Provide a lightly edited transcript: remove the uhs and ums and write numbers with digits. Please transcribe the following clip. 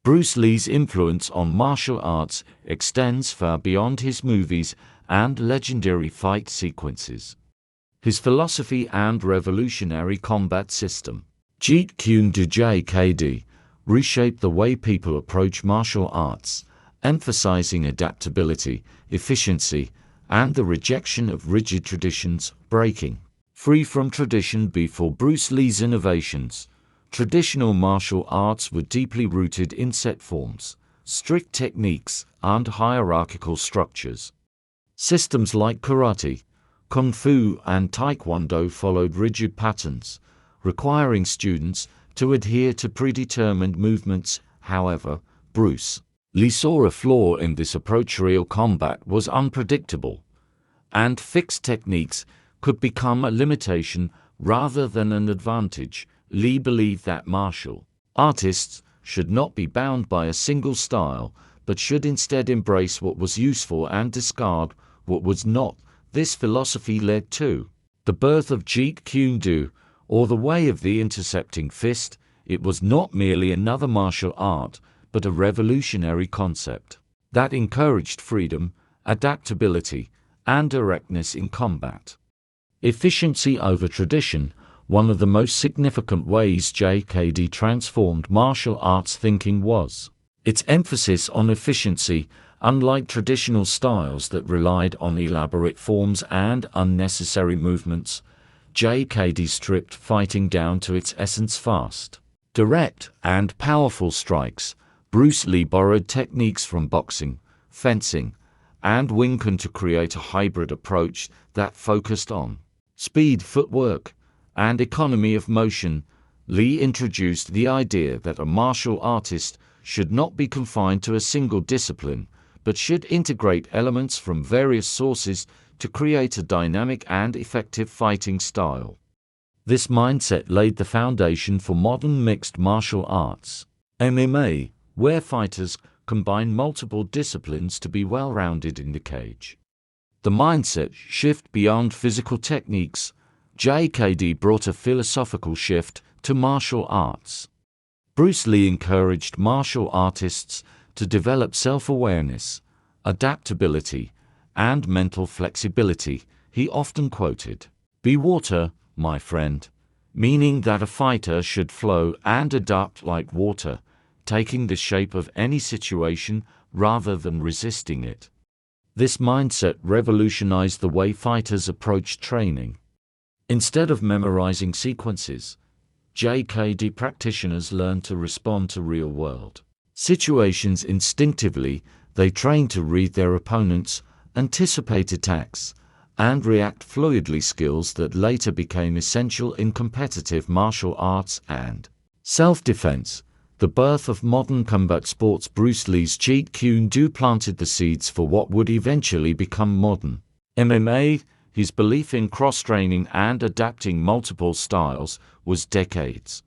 Bruce Lee's influence on martial arts extends far beyond his movies and legendary fight sequences. His philosophy and revolutionary combat system, Jeet Kune Do (JKD), reshaped the way people approach martial arts, emphasizing adaptability, efficiency, and the rejection of rigid traditions, breaking free from tradition. Before Bruce Lee's innovations, traditional martial arts were deeply rooted in set forms, strict techniques, and hierarchical structures. Systems like karate, kung fu, and taekwondo followed rigid patterns, requiring students to adhere to predetermined movements. However, Bruce Lee saw a flaw in this approach. Real combat was unpredictable, and fixed techniques could become a limitation rather than an advantage. Lee believed that martial artists should not be bound by a single style, but should instead embrace what was useful and discard what was not. This philosophy led to the birth of Jeet Kune Do, or the way of the intercepting fist. It was not merely another martial art, but a revolutionary concept that encouraged freedom, adaptability, and directness in combat. Efficiency over tradition. One of the most significant ways JKD transformed martial arts thinking was its emphasis on efficiency. Unlike traditional styles that relied on elaborate forms and unnecessary movements, JKD stripped fighting down to its essence: fast, direct, and powerful strikes. Bruce Lee borrowed techniques from boxing, fencing, and Wing Chun to create a hybrid approach that focused on speed, footwork, and economy of motion. Lee introduced the idea that a martial artist should not be confined to a single discipline, but should integrate elements from various sources to create a dynamic and effective fighting style. This mindset laid the foundation for modern mixed martial arts, MMA, where fighters combine multiple disciplines to be well-rounded in the cage. The mindset shift beyond physical techniques. JKD brought a philosophical shift to martial arts. Bruce Lee encouraged martial artists to develop self-awareness, adaptability, and mental flexibility. He often quoted, "Be water, my friend," meaning that a fighter should flow and adapt like water, taking the shape of any situation rather than resisting it. This mindset revolutionized the way fighters approached training. Instead of memorizing sequences, JKD practitioners learned to respond to real-world situations instinctively. They trained to read their opponents, anticipate attacks, and react fluidly, skills that later became essential in competitive martial arts and self-defense. The birth of modern combat sports. Bruce Lee's Jeet Kune Do planted the seeds for what would eventually become modern MMA. His belief in cross-training and adapting multiple styles was decades